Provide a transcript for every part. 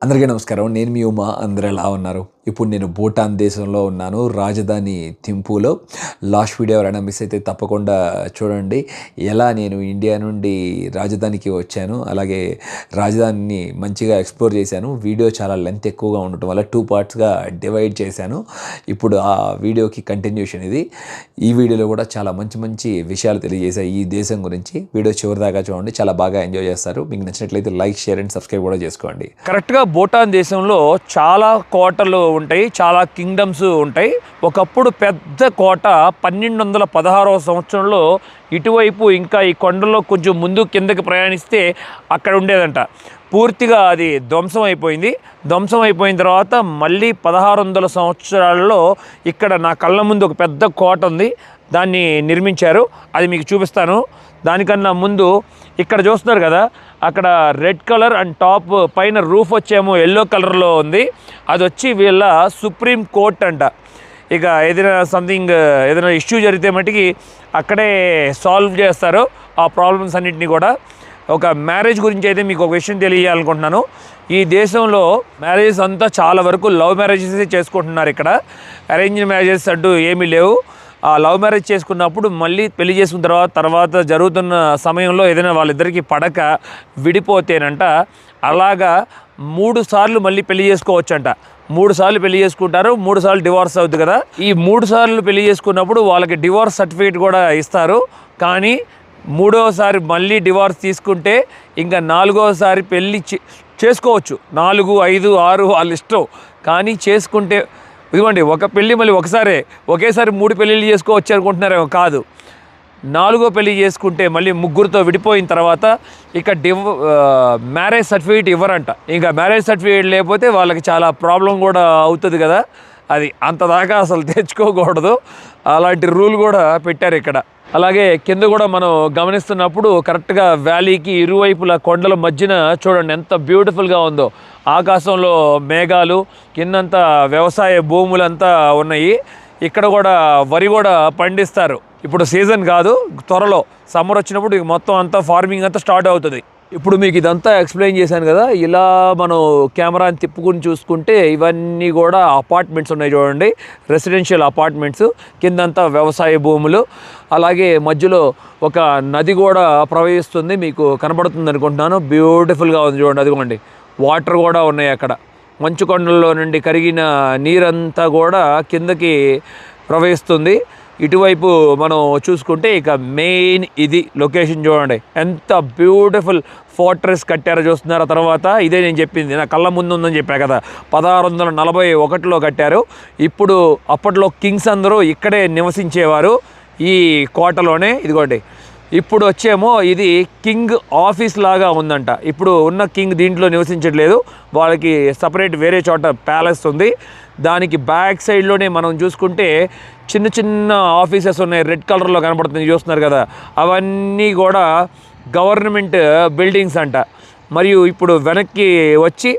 అందరికీ నమస్కారం. నేను మీ ఉమా. అందరూ ఎలా ఉన్నారు? ఇప్పుడు నేను భూటాన్ దేశంలో ఉన్నాను, రాజధాని థింపూలో. లాస్ట్ వీడియో ఎవరైనా మిస్ అయితే తప్పకుండా చూడండి. ఎలా నేను ఇండియా నుండి రాజధానికి వచ్చాను, అలాగే రాజధానిని మంచిగా ఎక్స్ప్లోర్ చేశాను. వీడియో చాలా లెంత్ ఎక్కువగా ఉండటం వల్ల 2 పార్ట్స్గా డివైడ్ చేశాను. ఇప్పుడు ఆ వీడియోకి కంటిన్యూషన్ ఇది. ఈ వీడియోలో కూడా చాలా మంచి విషయాలు తెలియజేశాయి ఈ దేశం గురించి. వీడియో చివరి దాకా చూడండి, చాలా బాగా ఎంజాయ్ చేస్తారు. మీకు నచ్చినట్లయితే లైక్, షేర్ అండ్ సబ్స్క్రైబ్ కూడా చేసుకోండి. కరెక్ట్గా భూటాన్ దేశంలో చాలా కోటలు ఉంటాయి, చాలా కింగ్డమ్స్ ఉంటాయి. ఒకప్పుడు పెద్ద కోట 1216వ సంవత్సరంలో ఇటువైపు ఇంకా ఈ కొండలో కొంచెం ముందు కిందకి ప్రయాణిస్తే అక్కడ ఉండేదంట. పూర్తిగా అది ధ్వంసం అయిపోయింది. ధ్వంసం అయిపోయిన తర్వాత మళ్ళీ 1600 సంవత్సరాలలో ఇక్కడ నా కళ్ళ ముందు ఒక పెద్ద కోట ఉంది, దాన్ని నిర్మించారు. అది మీకు చూపిస్తాను. దానికన్నా ముందు ఇక్కడ చూస్తున్నారు కదా, అక్కడ రెడ్ కలర్ అండ్ టాప్ పైన రూఫ్ వచ్చేమో ఎల్లో కలర్లో ఉంది. అది వచ్చి వీళ్ళ సుప్రీం కోర్ట్ అంట. ఇక ఏదైనా ఇష్యూ జరిగితే మటుకి అక్కడే సాల్వ్ చేస్తారు ఆ ప్రాబ్లమ్స్ అన్నింటినీ కూడా. ఒక మ్యారేజ్ గురించి అయితే మీకు ఒక విషయం తెలియాలనుకుంటున్నాను. ఈ దేశంలో మ్యారేజెస్ అంతా చాలా వరకు లవ్ మ్యారేజెస్ చేసుకుంటున్నారు. ఇక్కడ అరేంజ్డ్ మ్యారేజెస్ అంటూ ఏమీ లేవు. ఆ లవ్ మ్యారేజ్ చేసుకున్నప్పుడు మళ్ళీ పెళ్లి చేసుకున్న తర్వాత జరుగుతున్న సమయంలో ఏదైనా వాళ్ళిద్దరికీ పడక విడిపోతేనంట, అలాగా 3 సార్లు మళ్ళీ పెళ్లి చేసుకోవచ్చంట. 3 సార్లు పెళ్లి చేసుకుంటారు, 3 సార్లు డివోర్స్ అవుతుంది కదా. ఈ 3 సార్లు పెళ్లి చేసుకున్నప్పుడు వాళ్ళకి డివోర్స్ సర్టిఫికేట్ కూడా ఇస్తారు. కానీ 3వసారి మళ్ళీ డివోర్స్ తీసుకుంటే ఇంకా 4వసారి పెళ్ళి చేసుకోవచ్చు. 4, 5, 6 వాళ్ళ ఇష్టం. కానీ చేసుకుంటే ఇదిగోండి, ఒక పెళ్ళి మళ్ళీ ఒకేసారి 3 పెళ్ళిళ్ళు చేసుకోవచ్చు అనుకుంటున్నారేమో. కాదు, 4వ పెళ్ళి చేసుకుంటే మళ్ళీ 3గురితో విడిపోయిన తర్వాత ఇక మ్యారేజ్ సర్టిఫికేట్ ఇవ్వరంట. ఇంకా మ్యారేజ్ సర్టిఫికేట్ లేకపోతే వాళ్ళకి చాలా ప్రాబ్లం కూడా అవుతుంది కదా. అది అంతదాకా అసలు తెచ్చుకోకూడదు. అలాంటి రూల్ కూడా పెట్టారు ఇక్కడ. అలాగే కింద కూడా మనం గమనిస్తున్నప్పుడు కరెక్ట్గా వ్యాలీకి ఇరువైపుల కొండల మధ్యన చూడండి ఎంత బ్యూటిఫుల్గా ఉందో. ఆకాశంలో మేఘాలు, కిందంతా వ్యవసాయ భూములంతా ఉన్నాయి. ఇక్కడ కూడా వరి కూడా పండిస్తారు. ఇప్పుడు సీజన్ కాదు, త్వరలో సమ్మర్ వచ్చినప్పుడు మొత్తం అంతా ఫార్మింగ్ అంతా స్టార్ట్ అవుతుంది. ఇప్పుడు మీకు ఇదంతా ఎక్స్ప్లెయిన్ చేశాను కదా. ఇలా మనం కెమెరాని తిప్పుకుని చూసుకుంటే ఇవన్నీ కూడా అపార్ట్మెంట్స్ ఉన్నాయి చూడండి, రెసిడెన్షియల్ అపార్ట్మెంట్స్. కిందంతా వ్యవసాయ భూములు. అలాగే మధ్యలో ఒక నది కూడా ప్రవహిస్తుంది, మీకు కనబడుతుంది అనుకుంటున్నాను. బ్యూటిఫుల్గా ఉంది చూడండి. అదిగోండి, వాటర్ కూడా ఉన్నాయి అక్కడ. మంచు కొండల్లో నుండి కరిగిన నీరంతా కూడా కిందకి ప్రవహిస్తుంది. ఇటువైపు మనం చూసుకుంటే ఇక మెయిన్ ఇది లొకేషన్ చూడండి, ఎంత బ్యూటిఫుల్ ఫోర్ట్రెస్ కట్టారో చూస్తున్నారు. తర్వాత ఇదే నేను చెప్పింది, నా కళ్ళ ముందు ఉందని చెప్పా కదా, 1641లో కట్టారు. అప్పట్లో కింగ్స్ అందరూ ఇక్కడే నివసించేవారు, ఈ కోటలోనే. ఇదిగోండి, ఇప్పుడు వచ్చేమో ఇది కింగ్ ఆఫీస్ లాగా ఉందంట. ఇప్పుడు ఉన్న కింగ్ దీంట్లో నివసించట్లేదు, వాళ్ళకి సపరేట్ వేరే చోట ప్యాలెస్ ఉంది. దానికి బ్యాక్ సైడ్లోనే మనం చూసుకుంటే చిన్న ఆఫీసెస్ ఉన్నాయి, రెడ్ కలర్లో కనపడుతుంది చూస్తున్నారు కదా. అవన్నీ కూడా గవర్నమెంట్ బిల్డింగ్స్ అంట. మరియు ఇప్పుడు వెనక్కి వచ్చి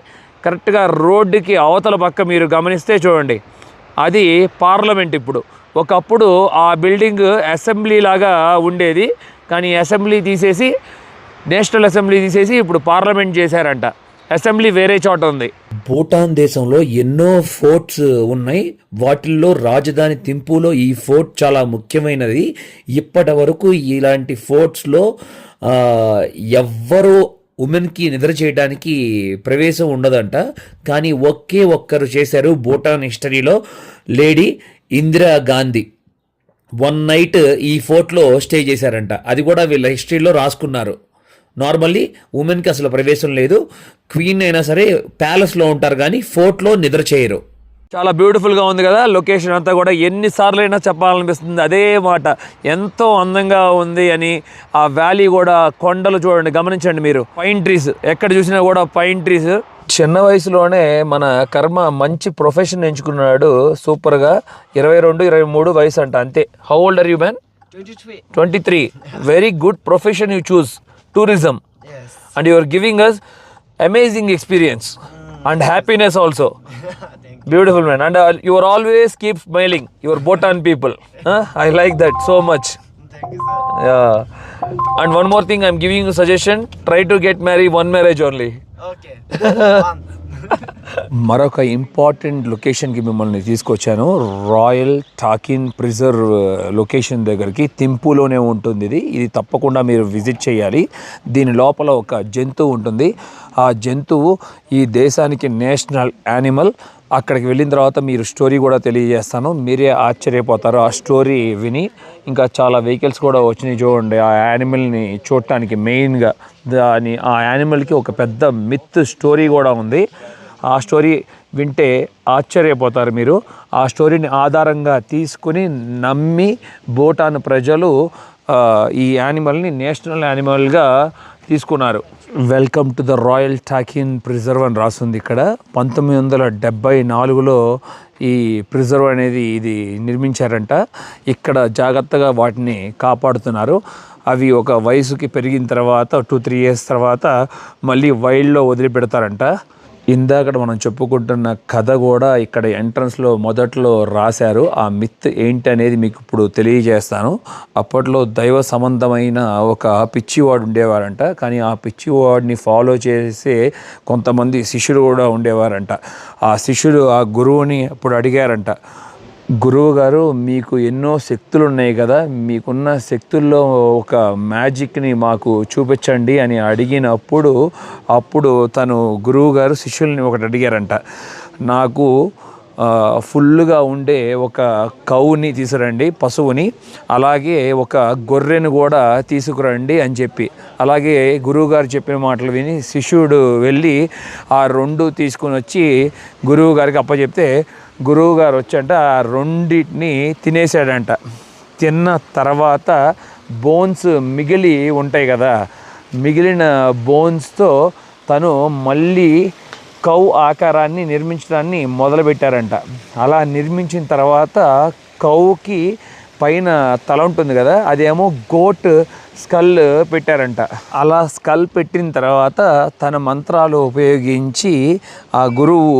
కరెక్ట్గా రోడ్డుకి అవతల పక్క మీరు గమనిస్తే చూడండి, అది పార్లమెంట్. ఒకప్పుడు ఆ బిల్డింగ్ అసెంబ్లీ లాగా ఉండేది, కానీ నేషనల్ అసెంబ్లీ తీసేసి ఇప్పుడు పార్లమెంట్ చేశారంట. అసెంబ్లీ వేరే చోట ఉంది. భూటాన్ దేశంలో ఎన్నో ఫోర్ట్స్ ఉన్నాయి. వాటిల్లో రాజధాని థింపులో ఈ ఫోర్ట్ చాలా ముఖ్యమైనది. ఇప్పటి వరకు ఇలాంటి ఫోర్ట్స్లో ఎవ్వరూ ఉమెన్కి నిద్ర చేయడానికి ప్రవేశం ఉండదంట. కానీ ఒక్కరు చేశారు భూటాన్ హిస్టరీలో, లేడీ ఇందిరా గాంధీ 1 నైట్ ఈ ఫోర్ట్లో స్టే చేశారంట. అది కూడా వీళ్ళ హిస్టరీలో రాసుకున్నారు. నార్మల్లీ ఉమెన్కి అసలు ప్రవేశం లేదు. క్వీన్ అయినా సరే ప్యాలెస్లో ఉంటారు, కానీ ఫోర్ట్లో నిద్ర చేయరు. చాలా బ్యూటిఫుల్గా ఉంది కదా లొకేషన్ అంతా కూడా. ఎన్నిసార్లు అయినా చెప్పాలనిపిస్తుంది అదే మాట, ఎంతో అందంగా ఉంది అని. ఆ వ్యాలీ కూడా, కొండలు చూడండి, గమనించండి మీరు. పైన్ ట్రీస్, ఎక్కడ చూసినా కూడా పైన్ ట్రీస్. చిన్న వయసులోనే మన కర్మ మంచి ప్రొఫెషన్ ఎంచుకున్నాడు సూపర్గా. 22, 23 వయసు అంట, అంతే. How old are you man? 23. Very good profession you choose, tourism. Yes. And you are giving us amazing experience and happiness also. Beautiful man. And you are always keep smiling. You are Bhutan people. I like that so much. Thank you, sir. Yeah. And one more thing, I'm giving you a suggestion. Try to get married one marriage only. Okay. మరొక important లొకేషన్కి మిమ్మల్ని తీసుకొచ్చాను. Royal talking preserve location దగ్గరికి. థింపులోనే ఉంటుంది ఇది తప్పకుండా మీరు visit చేయాలి. దీని లోపల ఒక జంతువు ఉంటుంది. ఆ జంతువు ఈ దేశానికి నేషనల్ యానిమల్. అక్కడికి వెళ్ళిన తర్వాత మీరు స్టోరీ కూడా తెలియజేస్తాను, మీరే ఆశ్చర్యపోతారు ఆ స్టోరీ విని. ఇంకా చాలా వెహికల్స్ కూడా వచ్చినాయి చూడండి ఆ యానిమల్ని చూడటానికి. మెయిన్గా ఆ యానిమల్కి ఒక పెద్ద మిత్ స్టోరీ కూడా ఉంది. ఆ స్టోరీ వింటే ఆశ్చర్యపోతారు మీరు. ఆ స్టోరీని ఆధారంగా తీసుకుని నమ్మి భూటాన్ ప్రజలు ఈ యానిమల్ని నేషనల్ యానిమల్గా తీసుకున్నారు. Welcome to the royal talking preserve అని రాస్తుంది ఇక్కడ. 1974లో ఈ ప్రిజర్వ్ అనేది ఇది నిర్మించారంట. ఇక్కడ జాగ్రత్తగా వాటిని కాపాడుతున్నారు. అవి ఒక వయసుకి పెరిగిన తర్వాత 2-3 ఇయర్స్ తర్వాత మళ్ళీ వైల్డ్లో వదిలిపెడతారంట. ఇందాక మనం చెప్పుకుంటున్న కథ కూడా ఇక్కడ ఎంట్రన్స్లో మొదట్లో రాశారు. ఆ మిత్ ఏంటి అనేది మీకు ఇప్పుడు తెలియజేస్తాను. అప్పట్లో దైవ సంబంధమైన ఒక పిచ్చివాడు ఉండేవారంట. కానీ ఆ పిచ్చివాడిని ఫాలో చేసే కొంతమంది శిష్యులు కూడా ఉండేవారంట. ఆ శిష్యుడు ఆ గురువుని అప్పుడు అడిగారంట, గురువు గారు మీకు ఎన్నో శక్తులు ఉన్నాయి కదా, మీకున్న శక్తుల్లో ఒక మ్యాజిక్ని మాకు చూపించండి అని అప్పుడు తను గురువు గారు శిష్యుల్ని ఒకటి అడిగారంట, నాకు ఫుల్గా ఉండే ఒక కౌని తీసుకురండి, పశువుని, అలాగే ఒక గొర్రెను కూడా తీసుకురండి అని చెప్పి. అలాగే గురువుగారు చెప్పిన మాటలు విని శిష్యుడు వెళ్ళి ఆ 2 తీసుకుని వచ్చి గురువు గారికి అప్పచెప్తే గురువు గారు వచ్చంట ఆ 2టిని తినేసాడంట. తిన్న తర్వాత బోన్స్ మిగిలి ఉంటాయి కదా, మిగిలిన బోన్స్తో తను మళ్ళీ కౌ ఆకారాన్ని నిర్మించడాన్ని మొదలుపెట్టారంట. అలా నిర్మించిన తర్వాత కౌకి పైన తల ఉంటుంది కదా, అదేమో గోట్ స్కల్ పెట్టారంట. అలా స్కల్ పెట్టిన తర్వాత తన మంత్రాలు ఉపయోగించి ఆ గురువు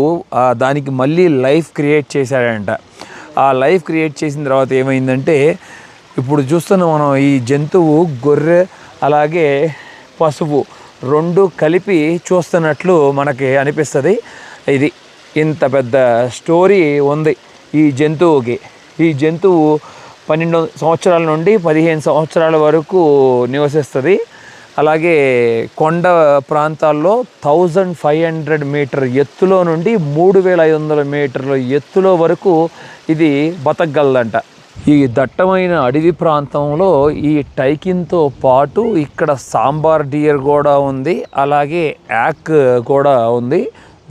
దానికి మళ్ళీ లైఫ్ క్రియేట్ చేశాడంట. ఆ లైఫ్ క్రియేట్ చేసిన తర్వాత ఏమైందంటే ఇప్పుడు చూస్తున్న మనం ఈ జంతువు గొర్రె అలాగే పశువు 2 కలిపి చూస్తున్నట్లు మనకి అనిపిస్తుంది. ఇది ఇంత పెద్ద స్టోరీ ఉంది ఈ జంతువుకి. ఈ జంతువు 12 సంవత్సరాల నుండి 15 సంవత్సరాల వరకు నివసిస్తుంది. అలాగే కొండ ప్రాంతాల్లో 1500 మీటర్ ఎత్తులో నుండి 3500 మీటర్ల ఎత్తులో వరకు ఇది బతకగలదంట. ఈ దట్టమైన అడవి ప్రాంతంలో ఈ టైకిన్తో పాటు ఇక్కడ సాంబార్ డియర్ కూడా ఉంది, అలాగే యాక్ కూడా ఉంది.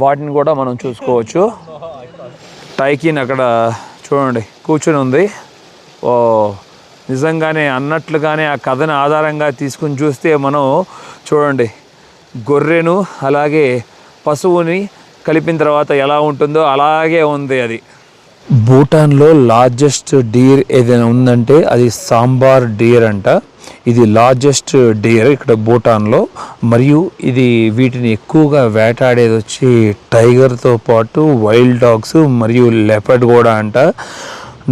వాటిని కూడా మనం చూసుకోవచ్చు. టైకిన్ అక్కడ చూడండి కూర్చొని ఉంది. ఓ నిజంగానే అన్నట్లుగానే ఆ కథను ఆధారంగా తీసుకుని చూస్తే మనం చూడండి గొర్రెను అలాగే పశువుని కలిపిన తర్వాత ఎలా ఉంటుందో అలాగే ఉంది అది. భూటాన్లో లార్జెస్ట్ డీర్ ఏదైనా ఉందంటే అది సాంబార్ డీర్ అంట. ఇది లార్జెస్ట్ డీర్ ఇక్కడ భూటాన్లో. మరియు ఇది వీటిని ఎక్కువగా వేటాడేది వచ్చి టైగర్తో పాటు వైల్డ్ డాగ్స్ మరియు లెపర్డ్ కూడా అంట.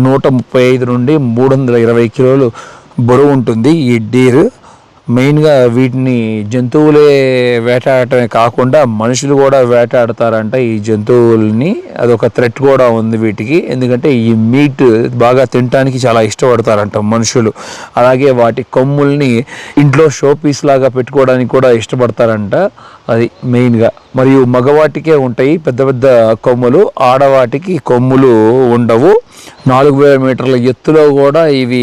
135 నుండి 320 కిలోలు బరువు ఉంటుంది ఈ డీర్. మెయిన్గా వీటిని జంతువులే వేటాడటమే కాకుండా మనుషులు కూడా వేటాడతారంట ఈ జంతువుల్ని. అదొక థ్రెట్ కూడా ఉంది వీటికి, ఎందుకంటే ఈ మీట్ బాగా తినడానికి చాలా ఇష్టపడతారంట మనుషులు. అలాగే వాటి కొమ్ముల్ని ఇంట్లో షో పీస్ లాగా పెట్టుకోవడానికి కూడా ఇష్టపడతారంట, అది మెయిన్గా. మరియు మగవాటికే ఉంటాయి పెద్ద పెద్ద కొమ్ములు, ఆడవాటికి కొమ్ములు ఉండవు. 4000 మీటర్ల ఎత్తులో కూడా ఇవి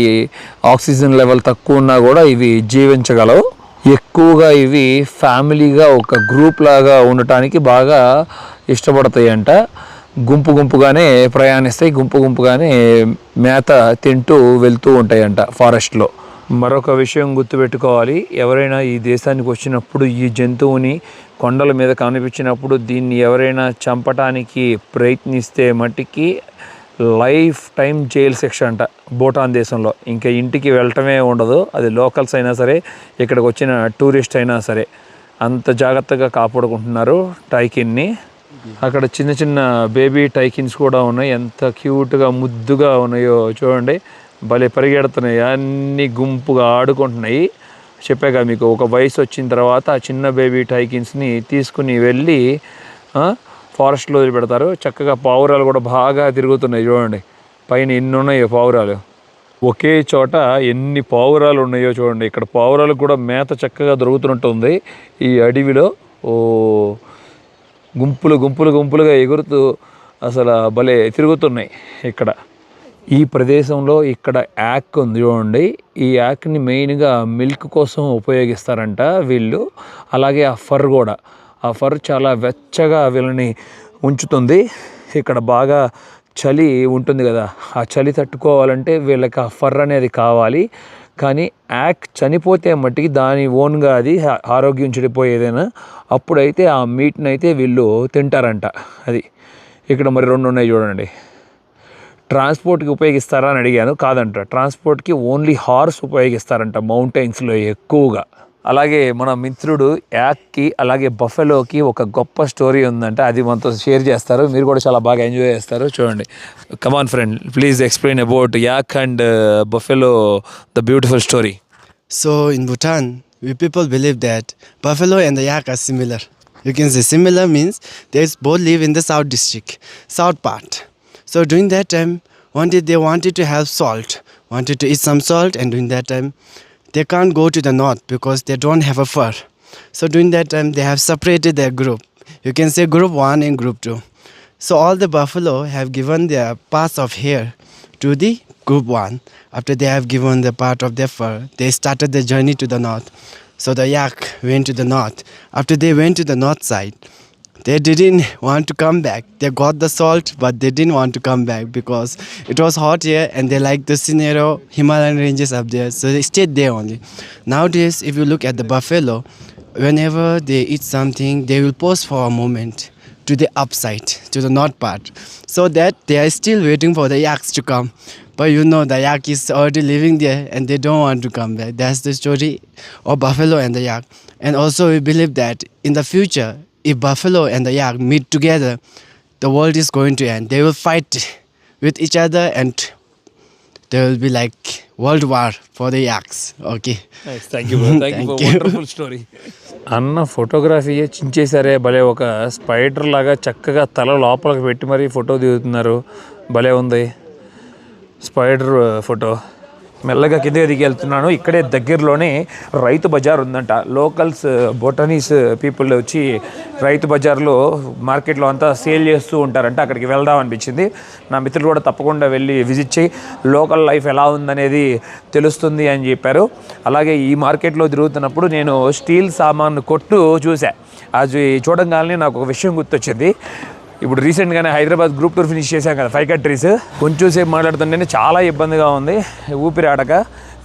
ఆక్సిజన్ లెవెల్ తక్కువ ఉన్నా కూడా ఇవి జీవించగలవు. ఎక్కువగా ఇవి ఫ్యామిలీగా ఒక గ్రూప్ లాగా ఉండటానికి బాగా ఇష్టపడతాయి అంట. గుంపుగానే ప్రయాణిస్తాయి, గుంపుగానే మేత తింటూ వెళ్తూ ఉంటాయంట ఫారెస్ట్లో. మరొక విషయం గుర్తుపెట్టుకోవాలి, ఎవరైనా ఈ దేశానికి వచ్చినప్పుడు ఈ జంతువుని కొండల మీద కనిపించినప్పుడు దీన్ని ఎవరైనా చంపటానికి ప్రయత్నిస్తే మట్టికి లైఫ్ టైం జైలు శిక్ష అంట భూటాన్ దేశంలో. ఇంకా ఇంటికి వెళ్ళటమే ఉండదు, అది లోకల్స్ అయినా సరే ఇక్కడికి వచ్చిన టూరిస్ట్ అయినా సరే. అంత జాగ్రత్తగా కాపాడుకుంటున్నారు టైకిన్ని. అక్కడ చిన్న చిన్న బేబీ టైకిన్స్ కూడా ఉన్నాయి, ఎంత క్యూట్గా ముద్దుగా ఉన్నాయో చూడండి. భలే పరిగెడుతున్నాయి, అన్నీ గుంపుగా ఆడుకుంటున్నాయి. చెప్పాక మీకు ఒక వయసు వచ్చిన తర్వాత ఆ చిన్న బేబీ టైకిన్స్ని తీసుకుని వెళ్ళి ఫారెస్ట్లో వదిలిపెడతారు. చక్కగా పావురాలు కూడా బాగా తిరుగుతున్నాయి చూడండి, పైన ఎన్ని ఉన్నాయో పావురాలు. ఒకే చోట ఎన్ని పావురాలు ఉన్నాయో చూడండి. ఇక్కడ పావురాలకు కూడా మేత చక్కగా దొరుకుతున్నట్టుంది ఈ అడవిలో. ఓ గుంపులుగా ఎగురుతూ అసలు భలే తిరుగుతున్నాయి ఇక్కడ ఈ ప్రదేశంలో. ఇక్కడ యాక్ ఉంది చూడండి, ఈ యాక్ని మెయిన్గా మిల్క్ కోసం ఉపయోగిస్తారంట వీళ్ళు. అలాగే ఆ ఫర్ కూడా, ఆ ఫర్ చాలా వెచ్చగా వీళ్ళని ఉంచుతుంది. ఇక్కడ బాగా చలి ఉంటుంది కదా, ఆ చలి తట్టుకోవాలంటే వీళ్ళకి ఆ ఫర్ అనేది కావాలి. కానీ యాక్ చనిపోతే మట్టికి దాని ఓన్గా అది ఆరోగ్యం చెడిపోయేదైనా అప్పుడైతే ఆ మీట్ని అయితే వీళ్ళు తింటారంట. అది ఇక్కడ మరి 2 ఉన్నాయి చూడండి. ట్రాన్స్పోర్ట్కి ఉపయోగిస్తారా అని అడిగాను, కాదంట. ట్రాన్స్పోర్ట్కి ఓన్లీ హార్స్ ఉపయోగిస్తారంట మౌంటైన్స్లో ఎక్కువగా. అలాగే మన మిత్రుడు యాక్కి అలాగే బఫెలోకి ఒక గొప్ప స్టోరీ ఉందంట, అది మనతో షేర్ చేస్తారు. మీరు కూడా చాలా బాగా ఎంజాయ్ చేస్తారు, చూడండి. Come on friend, please explain about yak and buffalo, the beautiful story. So in Bhutan, we people believe that buffalo and the yak are similar. You can say similar means they both live in the south district, south part. So during that time, one day they wanted to have salt, wanted to eat some salt, and during that time, they can't go to the north because they don't have a fur. So during that time, they have separated their group. You can say group 1 and group 2. So all the buffalo have given their parts of hair to the group 1. After they have given the part of their fur, they started the journey to the north. So the yak went to the north. After they went to the north side, they didn't want to come back. They got the salt, but they didn't want to come back because it was hot here and they liked the scenario, Himalayan ranges up there. So they stayed there only. Nowadays, if you look at the buffalo, whenever they eat something, they will pause for a moment to the upside, to the north part, so that they are still waiting for the yaks to come. But you know the yak is already living there and they don't want to come back. That's the story of buffalo and the yak. And also we believe that in the future, if buffalo and the yak meet together, the world is going to end. They will fight with each other and there will be like world war for the yaks. Okay. Nice. Thank you, bro. Thank you for wonderful story. అన్న photography చించేశారే భలే. ఒక spider లాగా చక్కగా తల లోపలికి పెట్టి మరీ photo దిగుతున్నారు, భలే ఉంది స్పైడర్ ఫోటో. మెల్లగా కిందకి దిగి వెళ్తున్నాను. ఇక్కడే దగ్గరలోనే రైతు బజార్ ఉందంట. లోకల్స్ బొటనీస్ పీపుల్ వచ్చి రైతు బజార్లో మార్కెట్లో అంతా సేల్ చేస్తూ ఉంటారంట. అక్కడికి వెళ్దాం అనిపించింది. నా మిత్రులు కూడా తప్పకుండా వెళ్ళి విజిట్ చేయి, లోకల్ లైఫ్ ఎలా ఉందనేది తెలుస్తుంది అని చెప్పారు. అలాగే ఈ మార్కెట్లో తిరుగుతున్నప్పుడు నేను స్టీల్ సామాన్ కొట్టు చూసా. అది చూడంగానే నాకు ఒక విషయం గుర్తొచ్చింది. ఇప్పుడు రీసెంట్గానే హైదరాబాద్ గ్రూప్ టూర్ ఫినిష్ చేశాం కదా, 5 కంట్రీస్. కొంచెం సేపు మాట్లాడుతుంటేనే చాలా ఇబ్బందిగా ఉంది, ఊపిరి ఆడక.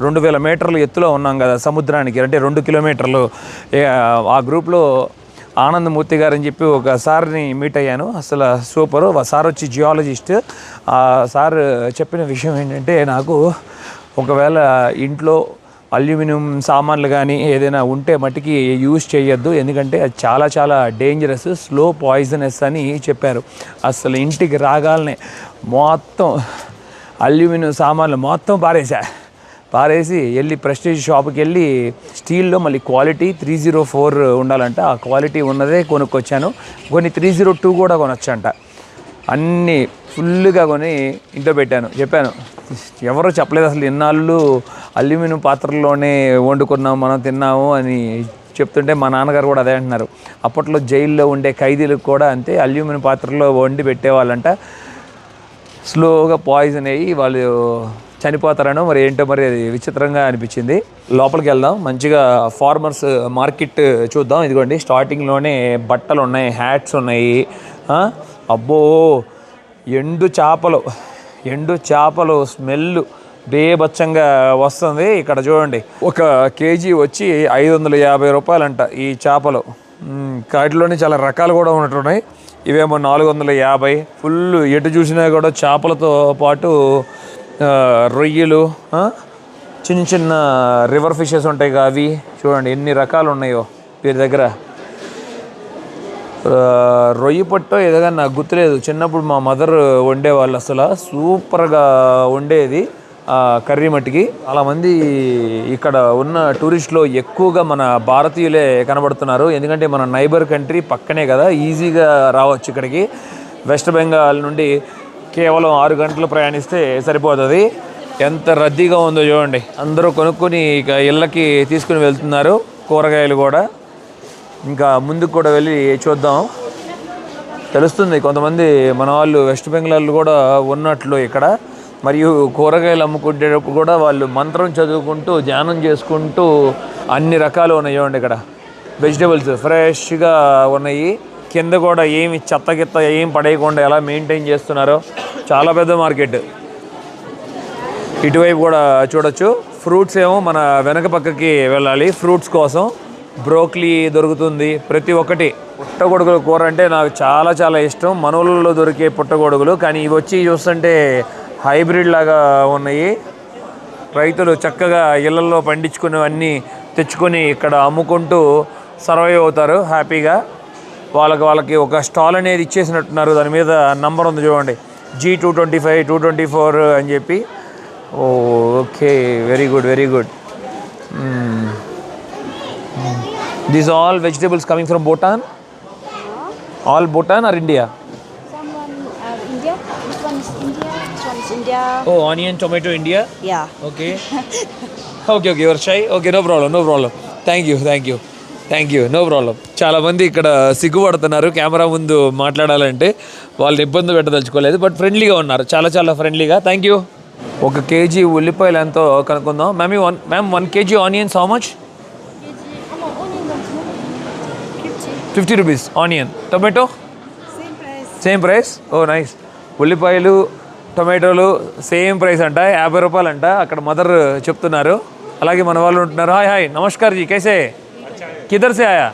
2000 మీటర్లు ఎత్తులో ఉన్నాం కదా సముద్రానికి, అంటే 2 కిలోమీటర్లు. ఆ గ్రూప్లో ఆనందమూర్తి గారు అని చెప్పి ఒక సార్ని మీట్ అయ్యాను. అసలు సూపరు. ఆ సార్ వచ్చి జియాలజిస్ట్. ఆ సార్ చెప్పిన విషయం ఏంటంటే, నాకు ఒకవేళ ఇంట్లో అల్యూమినియం సామాన్లు కానీ ఏదైనా ఉంటే మట్టికి యూజ్ చేయొద్దు, ఎందుకంటే అది చాలా చాలా డేంజరస్, స్లో పాయిజనస్ అని చెప్పారు. అసలు ఇంటికి రాగాలనే మొత్తం అల్యూమినియం సామాన్లు మొత్తం పారేసి వెళ్ళి ప్రెస్టీజ్ షాప్కి వెళ్ళి స్టీల్లో మళ్ళీ క్వాలిటీ 304 ఉండాలంట. ఆ క్వాలిటీ ఉన్నదే కొనుక్కొచ్చాను. కొన్ని 302 కూడా కొనొచ్చంట. అన్నీ ఫుల్గా కొని ఇంట్లో పెట్టాను. చెప్పాను, ఎవరో చెప్పలేదు అసలు ఇన్నాళ్ళు అల్యూమినియం పాత్రల్లోనే వండుకున్నాం మనం, తిన్నాము అని చెప్తుంటే మా నాన్నగారు కూడా అదే అంటున్నారు. అప్పట్లో జైల్లో ఉండే ఖైదీలకు కూడా అంతే, అల్యూమినియం పాత్రలో వండి పెట్టేవాళ్ళంట. స్లోగా పాయిజన్ అయ్యి వాళ్ళు చనిపోతారనో మరి ఏంటో, మరి అది విచిత్రంగా అనిపించింది. లోపలికి వెళ్దాం, మంచిగా ఫార్మర్స్ మార్కెట్ చూద్దాం. ఇదిగోండి స్టార్టింగ్లోనే బట్టలు ఉన్నాయి, హ్యాట్స్ ఉన్నాయి. అబ్బో, ఎండు చేపలు స్మెల్ బేబచ్చంగా వస్తుంది. ఇక్కడ చూడండి, ఒక కేజీ వచ్చి 550 రూపాయలంట ఈ చేపలు. వాటిలోనే చాలా రకాలు కూడా ఉన్నట్టున్నాయి. ఇవేమో 450. ఫుల్ ఎటు చూసినా కూడా చేపలతో పాటు రొయ్యలు, చిన్న చిన్న రివర్ ఫిషెస్ ఉంటాయి కదా, అవి చూడండి ఎన్ని రకాలు ఉన్నాయో వీరి దగ్గర. రొయ్యి పట్టో ఏదైనా నాకు గుర్తులేదు. చిన్నప్పుడు మా మదర్ వండేవాళ్ళు, అసలు సూపర్గా వండేది. కర్రీ మట్టికి. చాలామంది ఇక్కడ ఉన్న టూరిస్టులు ఎక్కువగా మన భారతీయులే కనబడుతున్నారు. ఎందుకంటే మన నైబర్ కంట్రీ పక్కనే కదా, ఈజీగా రావచ్చు ఇక్కడికి. వెస్ట్ బెంగాల్ నుండి కేవలం 6 గంటలు ప్రయాణిస్తే సరిపోతుంది. ఎంత రద్దీగా ఉందో చూడండి. అందరూ కొనుక్కొని ఇక ఇళ్ళకి తీసుకుని వెళ్తున్నారు. కూరగాయలు కూడా ఇంకా ముందుకు కూడా వెళ్ళి చూద్దాం, తెలుస్తుంది. కొంతమంది మన వాళ్ళు వెస్ట్ బెంగాల్ కూడా ఉన్నట్లు ఇక్కడ. మరియు కూరగాయలు అమ్ముకునేటప్పుడు కూడా వాళ్ళు మంత్రం చదువుకుంటూ ధ్యానం చేసుకుంటూ అన్ని రకాలు ఉన్నాయి చూడండి. ఇక్కడ వెజిటేబుల్స్ ఫ్రెష్గా ఉన్నాయి. కింద కూడా ఏమి చెత్త గిత్త ఏం పడేయకుండా ఎలా మెయింటైన్ చేస్తున్నారో. చాలా పెద్ద మార్కెట్. ఇటువైపు కూడా చూడొచ్చు. ఫ్రూట్స్ ఏమో మన వెనక పక్కకి వెళ్ళాలి ఫ్రూట్స్ కోసం. బ్రోక్లీ దొరుకుతుంది, ప్రతి ఒక్కటి. పుట్టగొడుగుల కూర అంటే నాకు చాలా చాలా ఇష్టం. మనూళ్ళలో దొరికే పుట్టగొడుగులు, కానీ ఇవి వచ్చి చూస్తుంటే హైబ్రిడ్ లాగా ఉన్నాయి. రైతులు చక్కగా ఇళ్లలో పండించుకునేవన్నీ తెచ్చుకొని ఇక్కడ అమ్ముకుంటూ సర్వైవ్ అవుతారు హ్యాపీగా. వాళ్ళకి ఒక స్టాల్ అనేది ఇచ్చేసినట్టున్నారు. దాని మీద నంబర్ ఉంది చూడండి, G225 224 అని చెప్పి. Okay, very good, very good. These all vegetables coming from Bhutan? All Bhutan or India? Someone India. This one is India. This one is India. Oh, onion, tomato, India? Yeah. Okay. Okay, you are shy? Okay, no problem. Thank you, no problem. చాలా మంది ఇక్కడ సిగ్గుపడుతున్నారు camera ముందు మాట్లాడాలంటే. వాళ్ళని ఇబ్బంది పెట్టదలుచుకోలేదు, but ఫ్రెండ్లీగా ఉన్నారు, చాలా చాలా ఫ్రెండ్లీగా. Thank you. 1 kg ఉల్లిపాయలు ఎంతో కనుక్కుందాం. Ma'am 1 kg onions how much? 50 rupees onion. Tomato same price. Oh nice. ఉల్లిపాయలు టొమాటోలు సేమ్ ప్రైస్ అంట, 50 రూపాయలు అంట. అక్కడ మదర్ చెప్తున్నారు. అలాగే మన వాళ్ళు ఉంటున్నారు. హాయ్ నమస్కార్ జీ, कैसे किधर से आया?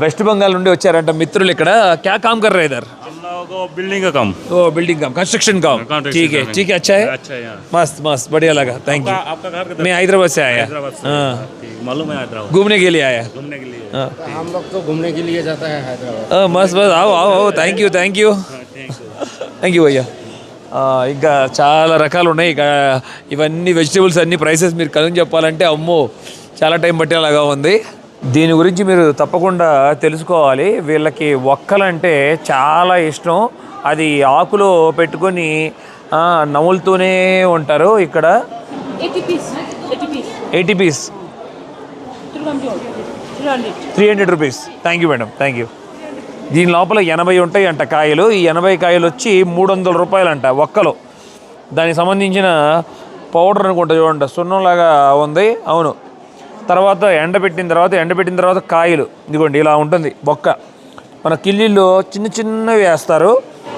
వెస్ట్ బెంగాల్ నుండి వచ్చారంట మిత్రులు ఇక్కడ. क्या काम कर रहे इधर? बिल्डिंग का काम। ओ बिल्डिंग काम, कंस्ट्रक्शन काम। ठीक है अच्छा है। मस्त बढ़िया लगा, थैंक यू। आपका घर किधर? मैं हैदराबाद से आया। हाँ, मालूम है हैदराबाद घूमने के लिए आया। घूमने के लिए। हम लोग तो घूमने के लिए जाता है हैदराबाद। मस्त आओ థ్యాంక్ యూ భయ్యా. ఇంకా చాలా రకాలు ఉన్నాయి. ఇక ఇవన్నీ వెజిటేబుల్స్ అన్ని ప్రైసెస్ మీరు కలిగి చెప్పాలంటే అమ్మో చాలా టైం పట్టేలాగా ఉంది. దీని గురించి మీరు తప్పకుండా తెలుసుకోవాలి. వీళ్ళకి ఒక్కలంటే చాలా ఇష్టం. అది ఆకులో పెట్టుకొని నములుతూనే ఉంటారు. ఇక్కడ 80 piece 300 rupees. Thank you madam, thank you. దీని లోపల 80 ఉంటాయి అంట కాయలు. ఈ 80 కాయలు వచ్చి 300 రూపాయలు అంట ఒక్కలో. దానికి సంబంధించిన పౌడర్ అనుకుంటా చూడండి, సున్నంలాగా ఉంది. అవును. తర్వాత ఎండబెట్టిన తర్వాత కాయలు ఇదిగోండి ఇలా ఉంటుంది బొక్క. మన కిల్లీలో చిన్నవి వేస్తారు.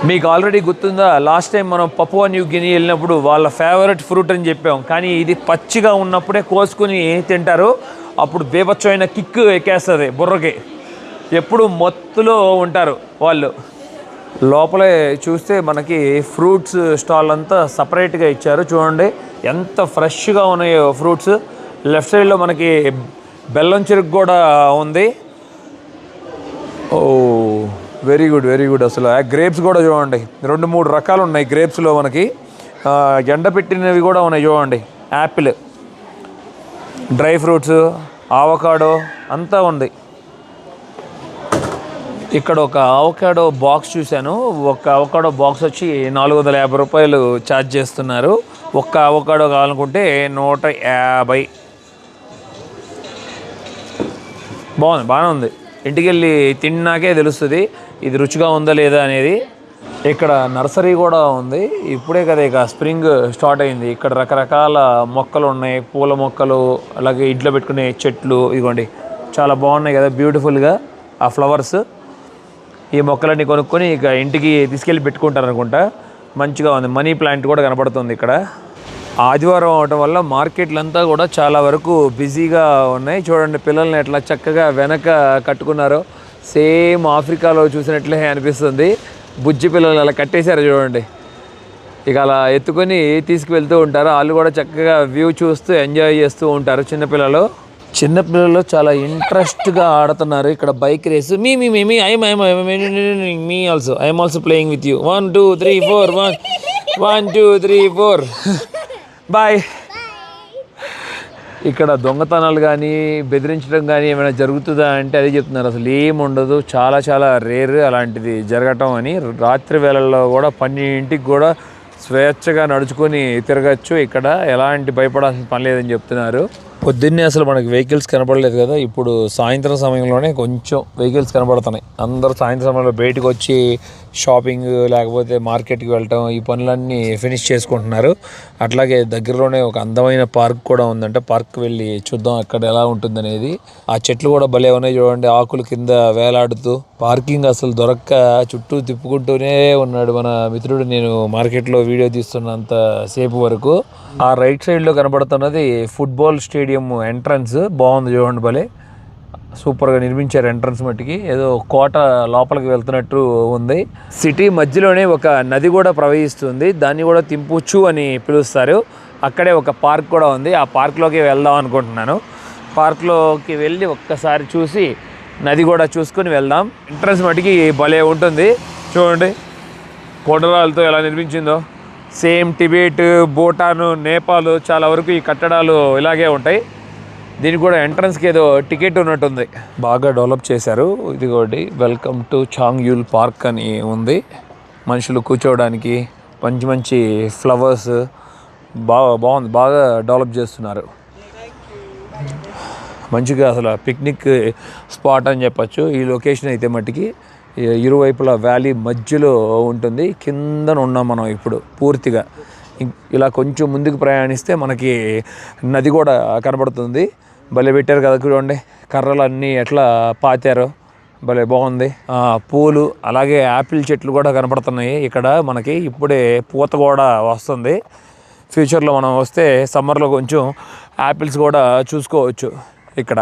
మీకు ఆల్రెడీ గుర్తుందా, లాస్ట్ టైం మనం పపువా న్యూ గిని వెళ్ళినప్పుడు వాళ్ళ ఫేవరెట్ ఫ్రూట్ అని చెప్పాం. కానీ ఇది పచ్చిగా ఉన్నప్పుడే కోసుకుని తింటారు. అప్పుడు బేబచ్చమైన కిక్ ఎక్కేస్తుంది బుర్రకి. ఎప్పుడు మత్తులో ఉంటారు వాళ్ళు. లోపలే చూస్తే మనకి ఫ్రూట్స్ స్టాల్ అంతా సపరేట్గా ఇచ్చారు. చూడండి ఎంత ఫ్రెష్గా ఉన్నాయో ఫ్రూట్స్. లెఫ్ట్ సైడ్లో మనకి బెల్లం చెరుకు కూడా ఉంది. ఓ వెరీ గుడ్. అసలు ఆ గ్రేప్స్ కూడా చూడండి, 2-3 రకాలు ఉన్నాయి గ్రేప్స్లో మనకి. ఎండబెట్టినవి కూడా ఉన్నాయి చూడండి. యాపిల్, డ్రై ఫ్రూట్స్, ఆవకాడో అంతా ఉంది. ఇక్కడ ఒక ఆవకాడో బాక్స్ చూశాను. ఒక ఆవకాడో బాక్స్ వచ్చి 450 రూపాయలు ఛార్జ్ చేస్తున్నారు. ఒక్క ఆవకాడో కావాలనుకుంటే 150. బాగానే ఉంది. ఇంటికి వెళ్ళి తిన్నాకే తెలుస్తుంది ఇది రుచిగా ఉందా లేదా అనేది. ఇక్కడ నర్సరీ కూడా ఉంది. ఇప్పుడే కదా ఇక స్ప్రింగ్ స్టార్ట్ అయింది. ఇక్కడ రకరకాల మొక్కలు ఉన్నాయి, పూల మొక్కలు, అలాగే ఇంట్లో పెట్టుకునే చెట్లు. ఇదిగోండి చాలా బాగున్నాయి కదా బ్యూటిఫుల్గా ఆ ఫ్లవర్స్. ఈ మొక్కలన్నీ కొనుక్కొని ఇక ఇంటికి తీసుకెళ్ళి పెట్టుకుంటారు అనుకుంటా. మంచిగా ఉంది. మనీ ప్లాంట్ కూడా కనపడుతుంది ఇక్కడ. ఆదివారం అవడం వల్ల మార్కెట్లంతా కూడా చాలా వరకు బిజీగా ఉన్నాయి. చూడండి పిల్లల్ని ఎట్లా చక్కగా వెనక కట్టుకున్నారో, సేమ్ ఆఫ్రికాలో చూసినట్లే అనిపిస్తుంది. బుజ్జి పిల్లలు అలా కట్టేశారు చూడండి. ఇక అలా ఎత్తుకొని తీసుకువెళ్తూ ఉంటారు. వాళ్ళు కూడా చక్కగా వ్యూ చూస్తూ ఎంజాయ్ చేస్తూ ఉంటారు చిన్నపిల్లలు. చిన్నపిల్లలు చాలా ఇంట్రెస్ట్గా ఆడుతున్నారు ఇక్కడ bike race. Me I'm also playing with you. 1 2 3 4 1 2 3 4 bye. ఇక్కడ దొంగతనాలు కానీ బెదిరించడం కానీ ఏమైనా జరుగుతుందా అంటే అదే చెప్తున్నారు. అసలు ఏమి ఉండదు, చాలా చాలా రేర్ అలాంటిది జరగటం అని. రాత్రి వేళల్లో కూడా 12ంటికి కూడా స్వేచ్ఛగా నడుచుకొని తిరగచ్చు. ఇక్కడ ఎలాంటి భయపడాల్సిన పని లేదని చెప్తున్నారు. పొద్దున్నే అసలు మనకి వెహికల్స్ కనపడలేదు కదా, ఇప్పుడు సాయంత్రం సమయంలోనే కొంచెం వెహికల్స్ కనపడుతున్నాయి. అందరూ సాయంత్రం సమయంలో బయటకు వచ్చి షాపింగ్ లేకపోతే మార్కెట్కి వెళ్ళటం ఈ పనులన్నీ ఫినిష్ చేసుకుంటున్నారు. అట్లాగే దగ్గరలోనే ఒక అందమైన పార్క్ కూడా ఉందంట. పార్క్ వెళ్ళి చూద్దాం అక్కడ ఎలా ఉంటుందనేది. ఆ చెట్లు కూడా భలే ఉన్నాయి చూడండి, ఆకులు కింద వేలాడుతూ. పార్కింగ్ అసలు దొరక్క చుట్టూ తిప్పుకుంటూనే ఉన్నాడు మన మిత్రుడు. నేను మార్కెట్లో వీడియో తీస్తున్నంత సేపు వరకు. ఆ రైట్ సైడ్లో కనబడుతున్నది ఫుట్బాల్ స్టేడియం ఎంట్రన్స్. బాగుంది చూడండి, భలే సూపర్గా నిర్మించారు ఎంట్రన్స్ మట్టికి. ఏదో కోట లోపలికి వెళ్తున్నట్టు ఉంది. సిటీ మధ్యలోనే ఒక నది కూడా ప్రవహిస్తుంది, దాన్ని కూడా తింపుచ్చు అని పిలుస్తారు. అక్కడే ఒక పార్క్ కూడా ఉంది, ఆ పార్క్లోకి వెళ్దాం అనుకుంటున్నాను. పార్క్లోకి వెళ్ళి ఒక్కసారి చూసి నది కూడా చూసుకొని వెళ్దాం. ఎంట్రన్స్ మట్టికి భలే ఉంటుంది చూడండి, కొండరాలతో ఎలా నిర్మించిందో. సేమ్ టిబెట్, భూటాన్, నేపాల్ చాలా వరకు ఈ కట్టడాలు ఇలాగే ఉంటాయి. దీనికి కూడా ఎంట్రన్స్కి ఏదో టికెట్ ఉన్నట్టుంది. బాగా డెవలప్ చేశారు. ఇదిగోండి, వెల్కమ్ టు చాంగ్యూల్ పార్క్ అని ఉంది. మనుషులు కూర్చోవడానికి మంచి మంచి ఫ్లవర్స్ బాగుంది, బాగా డెవలప్ చేస్తున్నారు. మంచిగా అసలు పిక్నిక్ స్పాట్ అని చెప్పచ్చు ఈ లొకేషన్ అయితే మట్టికి. ఇరువైపులా వ్యాలీ మధ్యలో ఉంటుంది. కిందన ఉన్నాం మనం ఇప్పుడు పూర్తిగా. ఇలా కొంచెం ముందుకు ప్రయాణిస్తే మనకి నది కూడా కనబడుతుంది. భలే పెట్టారు కదా చూడండి, కర్రలన్నీ ఎట్లా పాతారో భలే బాగుంది. పూలు అలాగే యాపిల్ చెట్లు కూడా కనపడుతున్నాయి ఇక్కడ మనకి. ఇప్పుడే పూత కూడా వస్తుంది. ఫ్యూచర్లో మనం వస్తే సమ్మర్లో కొంచెం యాపిల్స్ కూడా చూసుకోవచ్చు ఇక్కడ.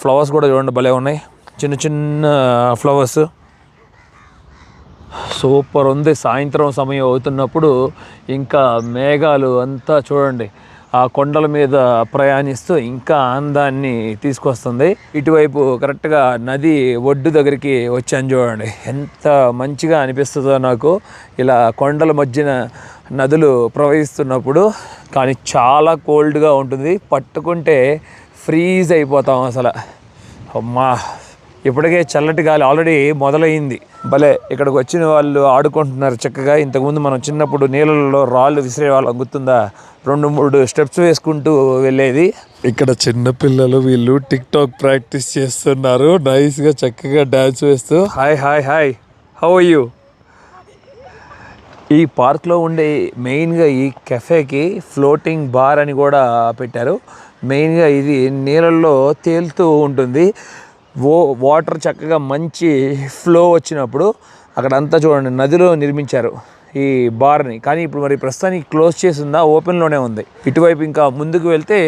ఫ్లవర్స్ కూడా చూడండి భలే ఉన్నాయి, చిన్న చిన్న ఫ్లవర్స్. సూపర్ ఉంది. సాయంత్రం సమయం అవుతున్నప్పుడు ఇంకా మేఘాలు అంతా చూడండి ఆ కొండల మీద ప్రయాణిస్తూ ఇంకా అందాన్ని తీసుకొస్తుంది. ఇటువైపు కరెక్ట్గా నది ఒడ్డు దగ్గరికి వచ్చాను చూడండి, ఎంత మంచిగా అనిపిస్తుందో నాకు ఇలా కొండల మధ్యన నదులు ప్రవహిస్తున్నప్పుడు. కానీ చాలా కోల్డ్గా ఉంటుంది, పట్టుకుంటే ఫ్రీజ్ అయిపోతాం అసలు. అమ్మా, ఇప్పటికే చల్లటి గాలి ఆల్రెడీ మొదలైంది. భలే ఇక్కడికి వచ్చిన వాళ్ళు ఆడుకుంటున్నారు చక్కగా. ఇంతకుముందు మనం చిన్నప్పుడు నీళ్ళలో రాళ్ళు విసిరే వాళ్ళం గుర్తుందా, 2-3 స్టెప్స్ వేసుకుంటూ వెళ్ళేది. ఇక్కడ చిన్నపిల్లలు వీళ్ళు టిక్ టాక్ ప్రాక్టీస్ చేస్తున్నారు నైస్గా, చక్కగా డ్యాన్స్ వేస్తూ. Hi hi hi, how are you? ఈ పార్క్లో ఉండే మెయిన్గా ఈ కెఫేకి ఫ్లోటింగ్ బార్ అని కూడా పెట్టారు. మెయిన్గా ఇది నీళ్ళల్లో తేలుతూ ఉంటుంది. వాటర్ చక్కగా మంచి ఫ్లో వచ్చినప్పుడు అక్కడంతా చూడండి నదిలో నిర్మించారు ఈ బార్ని. కానీ ఇప్పుడు మరి ప్రస్తుతానికి క్లోజ్ చేసి ఉందా, ఓపెన్లోనే ఉంది. ఇటువైపు ఇంకా ముందుకు వెళ్తే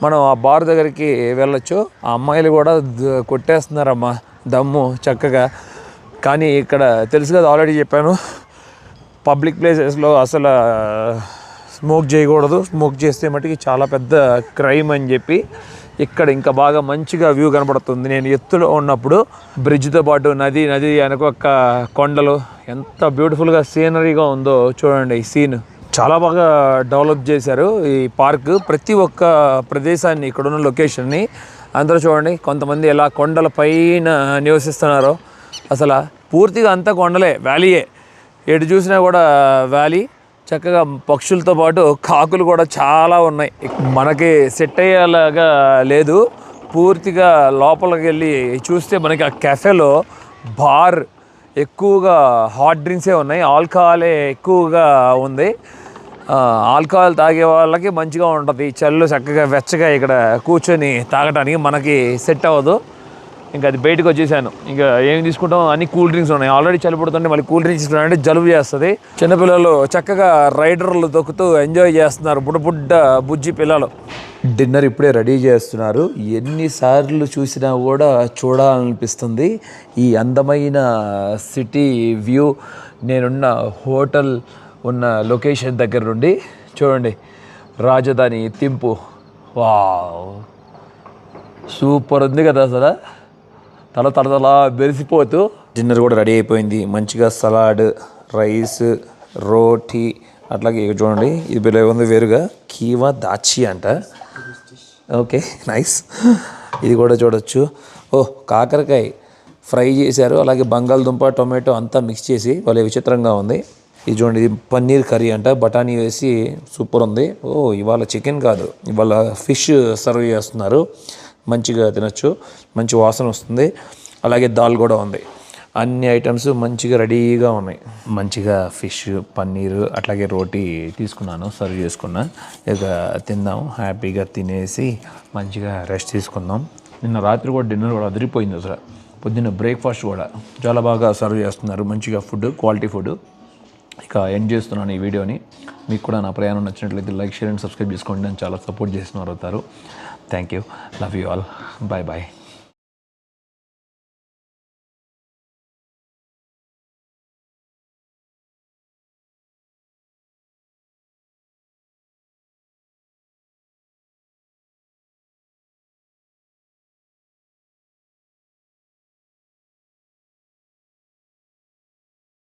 మనం ఆ బార్ దగ్గరికి వెళ్ళొచ్చు. ఆ అమ్మాయిలు కూడా కొట్టేస్తున్నారమ్మా దమ్ము చక్కగా. కానీ ఇక్కడ తెలుసు కదా, ఆల్రెడీ చెప్పాను, పబ్లిక్ ప్లేసెస్లో అసలు స్మోక్ చేయకూడదు. స్మోక్ చేస్తే మటుకి చాలా పెద్ద క్రైమ్ అని చెప్పి. ఇక్కడ ఇంకా బాగా మంచిగా వ్యూ కనపడుతుంది. నేను ఎత్తులో ఉన్నప్పుడు బ్రిడ్జ్తో పాటు నది వెనక కొండలు, ఎంత బ్యూటిఫుల్గా సీనరీగా ఉందో చూడండి. ఈ సీన్ చాలా బాగా డెవలప్ చేశారు ఈ పార్క్. ప్రతి ఒక్క ప్రదేశాన్ని, ఇక్కడున్న లొకేషన్ని అందరూ చూడండి. కొంతమంది ఎలా కొండల పైన నివసిస్తున్నారో, అసలు పూర్తిగా అంతా కొండలే, వ్యాలీయే. ఎటు చూసినా కూడా వ్యాలీ. చక్కగా పక్షులతో పాటు కాకులు కూడా చాలా ఉన్నాయి. మనకి సెట్ అయ్యేలాగా లేదు. పూర్తిగా లోపలికి వెళ్ళి చూస్తే మనకి ఆ కెఫేలో బార్ ఎక్కువగా హాట్ డ్రింక్సే ఉన్నాయి, ఆల్కహాలే ఎక్కువగా ఉంది. ఆల్కహాల్ తాగే వాళ్ళకి మంచిగా ఉంటుంది. చల్లు చక్కగా వెచ్చగా ఇక్కడ కూర్చొని తాగడానికి. మనకి సెట్ అవ్వదు, ఇంకా అది బయటకు వచ్చేసాను. ఇంకా ఏం తీసుకుంటాం, అన్ని కూల్ డ్రింక్స్ ఉన్నాయి. ఆల్రెడీ చలి పుడుతుంటే మళ్ళీ కూల్ డ్రింక్స్ తీసుకుంటానంటే జలుబు చేస్తుంది. చిన్నపిల్లలు చక్కగా రైడర్లు తొక్కుతూ ఎంజాయ్ చేస్తున్నారు, బుడ్డ బుజ్జి పిల్లలు. డిన్నర్ ఇప్పుడే రెడీ చేస్తున్నారు. ఎన్నిసార్లు చూసినా కూడా చూడాలనిపిస్తుంది ఈ అందమైన సిటీ వ్యూ. నేనున్న హోటల్ ఉన్న లొకేషన్ దగ్గర నుండి చూడండి, రాజధాని థింపు. వావ్, సూపర్ ఉంది కదా అసలు, తల మెరిసిపోతూ. డిన్నర్ కూడా రెడీ అయిపోయింది. మంచిగా సలాడ్, రైస్, రోటీ, అట్లాగే చూడండి ఇది బిలో ఉంది వేరుగా కీవా దాచి అంట. Okay nice. ఇది కూడా చూడొచ్చు. కాకరకాయ ఫ్రై చేశారు, అలాగే బంగాళదుంప, టొమాటో అంతా మిక్స్ చేసి వాళ్ళే విచిత్రంగా ఉంది. ఇది చూడండి, ఇది పన్నీర్ కర్రీ అంట, బఠానీ వేసి సూపర్ ఉంది. ఇవాళ చికెన్ కాదు, ఇవాళ ఫిష్ సర్వ్ చేస్తున్నారు. మంచిగా తినచ్చు, మంచి వాసన వస్తుంది. అలాగే దాల్ కూడా ఉంది. అన్ని ఐటమ్స్ మంచిగా రెడీగా ఉన్నాయి. మంచిగా ఫిష్, పన్నీరు, అట్లాగే రోటీ తీసుకున్నాను, సర్వ్ చేసుకున్నా. ఇక తిందాం, హ్యాపీగా తినేసి మంచిగా రెస్ట్ తీసుకుందాం. నిన్న రాత్రి కూడా డిన్నర్ కూడా అదిరిపోయింది అసలు. పొద్దున్న బ్రేక్ఫాస్ట్ కూడా చాలా బాగా సర్వ్ చేస్తున్నారు, మంచిగా ఫుడ్, క్వాలిటీ ఫుడ్. ఇక ఎండ్ చేస్తున్నాను ఈ వీడియోని. మీకు కూడా నా ప్రయాణం నచ్చినట్లయితే లైక్, షేర్ అండ్ సబ్స్క్రైబ్ చేసుకోండి. నన్ను చాలా సపోర్ట్ చేస్తున్నారు అవుతారు. Thank you, love you all, bye bye.